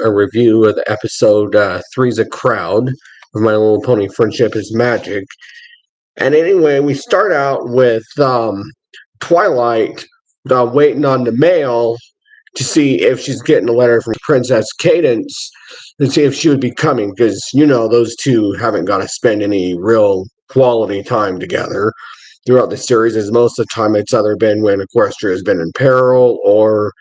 a review of the episode Three's a Crowd of My Little Pony Friendship is Magic. And anyway, we start out with Twilight waiting on the mail to see if she's getting a letter from Princess Cadence and see if she would be coming because, those two haven't got to spend any real quality time together throughout the series, as most of the time it's either been when Equestria has been in peril or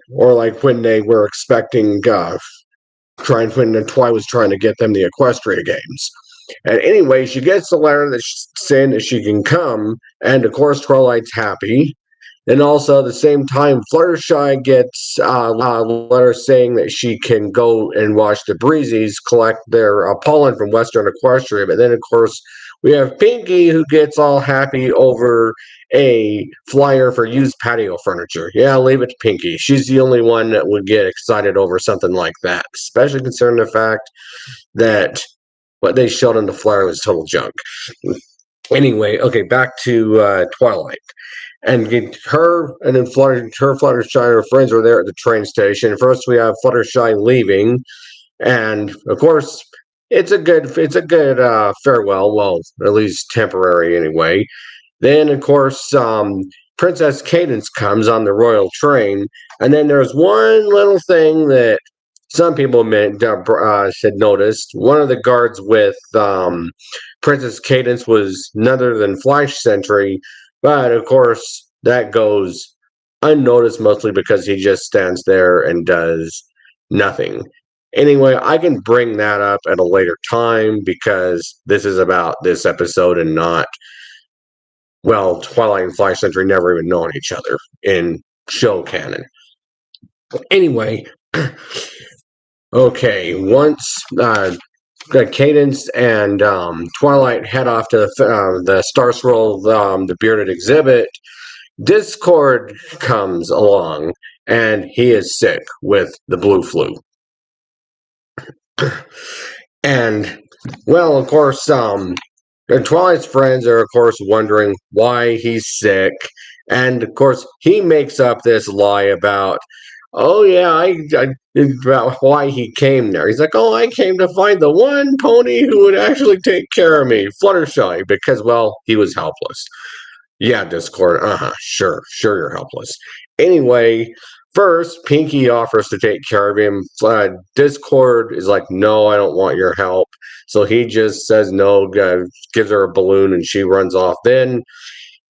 like when they were expecting when Twi was trying to get them the Equestria games. And anyway, she gets the letter that's saying that she can come, and of course Twilight's happy. And also at the same time, Fluttershy gets a letter saying that she can go and watch the Breezies collect their pollen from Western Equestria. But then, of course, we have Pinky who gets all happy over a flyer for used patio furniture. Yeah, leave it to Pinky. She's the only one that would get excited over something like that, especially considering the fact that what they showed on the flyer was total junk. Anyway, okay, back to Twilight. And her and then Fluttershy and her friends are there at the train station. First, we have Fluttershy leaving, and of course, it's a good farewell. Well, at least temporary anyway. Then, of course, Princess Cadence comes on the royal train, and then there's one little thing that some people had noticed. One of the guards with Princess Cadence was none other than Flash Sentry, but of course that goes unnoticed mostly because he just stands there and does nothing. Anyway, I can bring that up at a later time because this is about this episode and not, well, Twilight and Flash Sentry never even known each other in show canon. Anyway, okay, once Cadence and Twilight head off to the Star Swirl, the Bearded Exhibit, Discord comes along and he is sick with the blue flu. And, well, of course, Twilight's friends are, of course, wondering why he's sick. And, of course, he makes up this lie about, oh, yeah, about why he came there. He's like, oh, I came to find the one pony who would actually take care of me, Fluttershy, because, well, he was helpless. Yeah, Discord. Sure, you're helpless. Anyway, first, Pinky offers to take care of him. Discord is like, no, I don't want your help. So he just says no, gives her a balloon, and she runs off. Then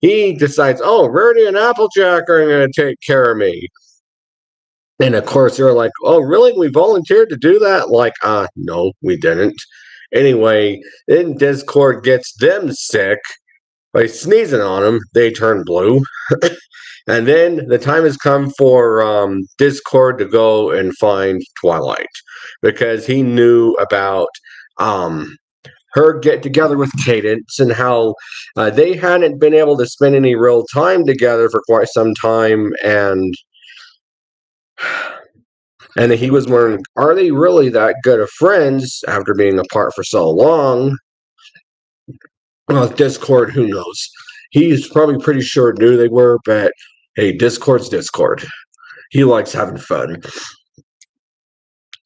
he decides, oh, Rarity and Applejack are going to take care of me. And of course, they're like, oh, really? We volunteered to do that? Like, no, we didn't. Anyway, then Discord gets them sick by sneezing on them. They turn blue. And then the time has come for Discord to go and find Twilight because he knew about her get together with Cadence and how they hadn't been able to spend any real time together for quite some time, and he was wondering, are they really that good of friends after being apart for so long? Well, Discord, who knows? He's probably pretty sure knew they were, but hey, Discord's Discord. He likes having fun.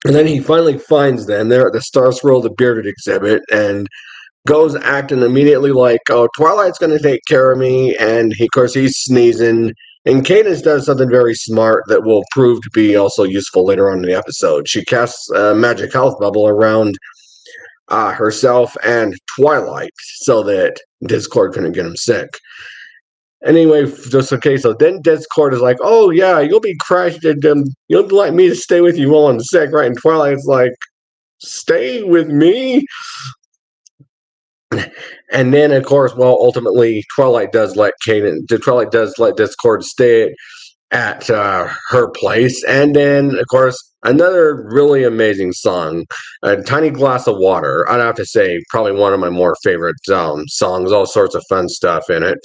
And then he finally finds them. They're at the Star Swirl, the Bearded Exhibit, and goes acting immediately like, oh, Twilight's going to take care of me. And of course, he's sneezing. And Cadence does something very smart that will prove to be also useful later on in the episode. She casts a magic health bubble around herself and Twilight so that Discord couldn't get him sick. Anyway, just okay. So then Discord is like, "Oh yeah, you'll be crashed. You'll like me to stay with you while I'm sick, right?" And Twilight's like, "Stay with me." And then, of course, well, ultimately, Twilight does let Discord stay at her place, and then, of course, another really amazing song, "A Tiny Glass of Water." I'd have to say, probably one of my more favorite songs. All sorts of fun stuff in it.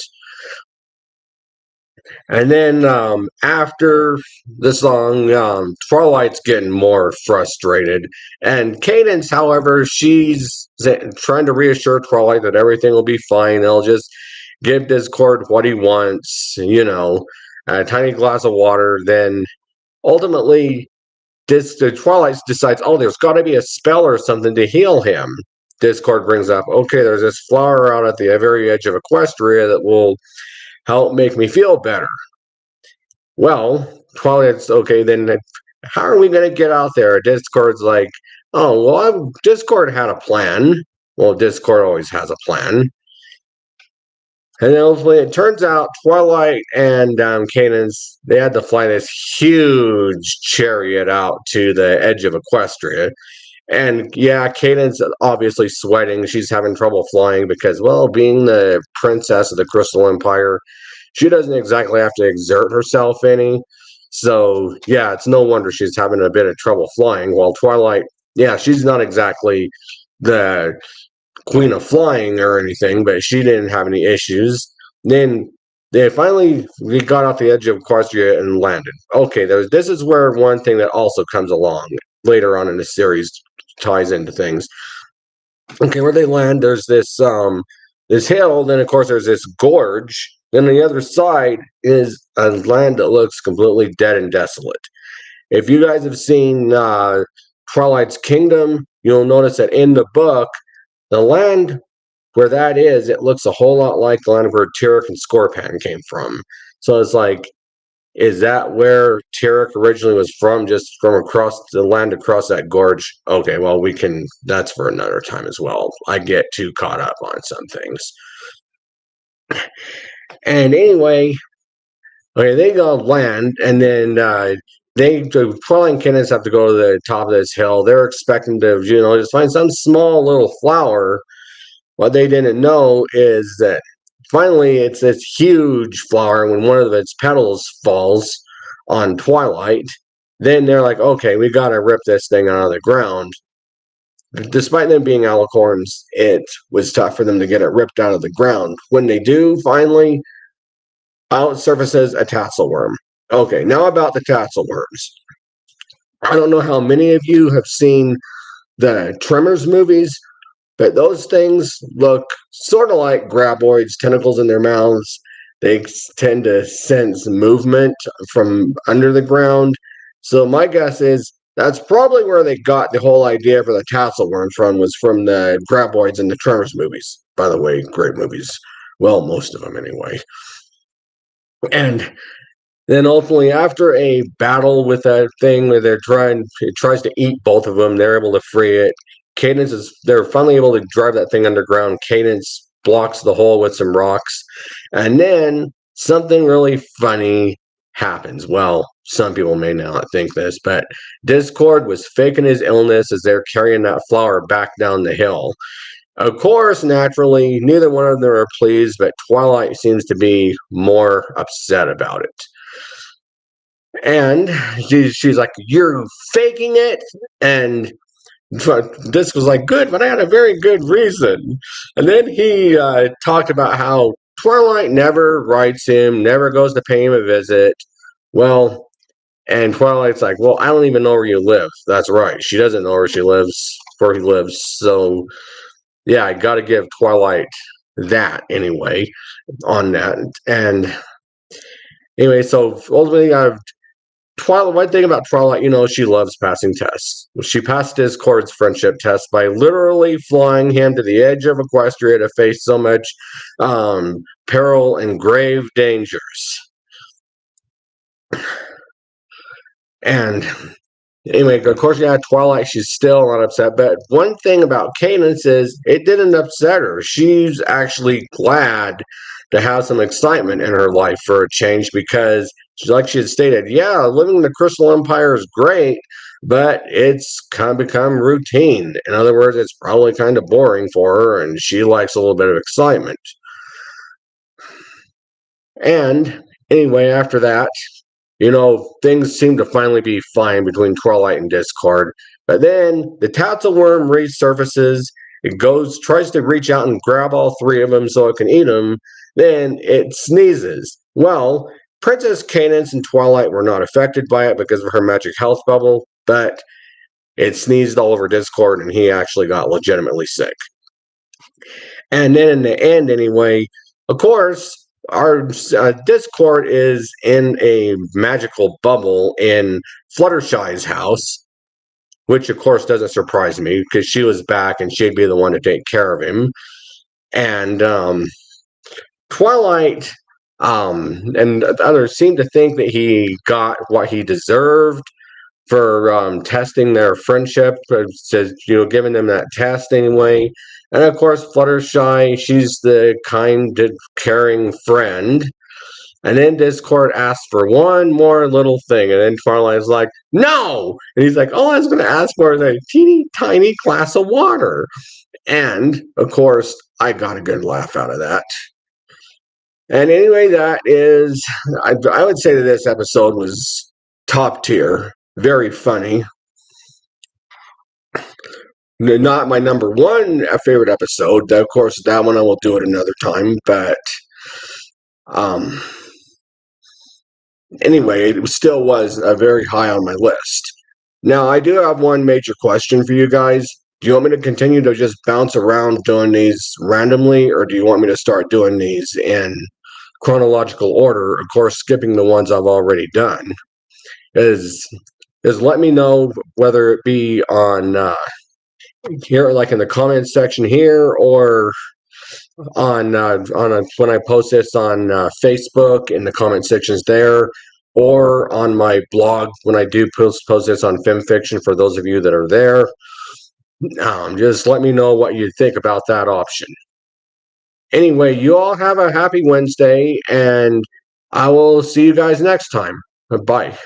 And then after the song, Twilight's getting more frustrated. And Cadence, however, she's trying to reassure Twilight that everything will be fine. They'll just give Discord what he wants, a tiny glass of water. Then ultimately, the Twilight decides, oh, there's got to be a spell or something to heal him. Discord brings up, okay, there's this flower out at the very edge of Equestria that will help make me feel better. Well, Twilight's okay, then how are we going to get out there? Discord's like, oh, well, Discord had a plan. Well, Discord always has a plan. And then it turns out Twilight and Cadence, they had to fly this huge chariot out to the edge of Equestria. And yeah, Cadence obviously sweating. She's having trouble flying because, well, being the princess of the Crystal Empire, she doesn't exactly have to exert herself any. So yeah, it's no wonder she's having a bit of trouble flying. While Twilight, yeah, she's not exactly the queen of flying or anything, but she didn't have any issues. Then we got off the edge of Equestria and landed. Okay, this is where one thing that also comes along later on in the series ties into things. Okay, where they land, there's this hill, then of course there's this gorge. Then the other side is a land that looks completely dead and desolate. If you guys have seen Twilight's Kingdom, you'll notice that in the book, the land where that is, it looks a whole lot like the land where Tyrek and Scorpan came from. So it's like, is that where Tyrek originally was from, just from across the land across that gorge? Okay, well, that's for another time as well. I get too caught up on some things. And anyway, okay, they go land, and then the Twilight and Kenneth have to go to the top of this hill. They're expecting to, just find some small little flower. What they didn't know is that finally it's this huge flower. When one of its petals falls on Twilight, then they're like, okay, we got to rip this thing out of the ground. Despite them being alicorns, it was tough for them to get it ripped out of the ground. When they do, finally, out surfaces a tassel worm. Okay, now about the tassel worms. I don't know how many of you have seen the Tremors movies, but those things look sort of like graboids, tentacles in their mouths. They tend to sense movement from under the ground. So my guess is that's probably where they got the whole idea for the tassel worm from, was from the graboids in the Tremors movies. By the way, great movies. Well, most of them anyway. And then ultimately, after a battle with that thing where it tries to eat both of them, they're able to free it. They're finally able to drive that thing underground. Cadence blocks the hole with some rocks. And then something really funny happens. Well, some people may not think this, but Discord was faking his illness as they're carrying that flower back down the hill. Of course, naturally, neither one of them are pleased, but Twilight seems to be more upset about it. And she's like, you're faking it? And Disc was like, good, but I had a very good reason. And then he talked about how Twilight never writes him, never goes to pay him a visit. Well, and Twilight's like, well, I don't even know where you live. That's right. She doesn't know where he lives. So, yeah, I got to give Twilight that anyway on that. And anyway, so ultimately, Twilight, one thing about Twilight, she loves passing tests. She passed Discord's friendship test by literally flying him to the edge of Equestria to face so much peril and grave dangers. And anyway, of course, yeah, Twilight, she's still not upset. But one thing about Cadence is it didn't upset her. She's actually glad to have some excitement in her life for a change, because like she had stated, yeah, living in the Crystal Empire is great, but it's kind of become routine. In other words, it's probably kind of boring for her, and she likes a little bit of excitement. And anyway, after that, things seem to finally be fine between Twilight and Discord. But then the tassel worm resurfaces. It tries to reach out and grab all three of them so it can eat them. Then it sneezes. Well, Princess Cadence and Twilight were not affected by it because of her magic health bubble, but it sneezed all over Discord and he actually got legitimately sick. And then in the end, anyway, of course, our Discord is in a magical bubble in Fluttershy's house. which of course doesn't surprise me because she was back and she'd be the one to take care of him. And Twilight and others seem to think that he got what he deserved for testing their friendship, says, giving them that test anyway. And of course, Fluttershy, she's the kind, caring friend. And then Discord asks for one more little thing, and then Twilight's like, "No!" And he's like, "All I was going to ask for is a teeny tiny glass of water." And of course, I got a good laugh out of that. And anyway, that is, I would say that this episode was top tier, very funny. Not my number one favorite episode. Of course, that one I will do it another time. But um, anyway, it still was very high on my list. Now, I do have one major question for you guys. Do you want me to continue to just bounce around doing these randomly, or do you want me to start doing these in chronological order? Of course, skipping the ones I've already done. Is let me know whether it be on here, like in the comments section here, or on when I post this on Facebook in the comment sections there, or on my blog when I do post this on FemFiction for those of you that are there. Just let me know what you think about that option. Anyway, you all have a happy Wednesday, and I will see you guys next time. Bye.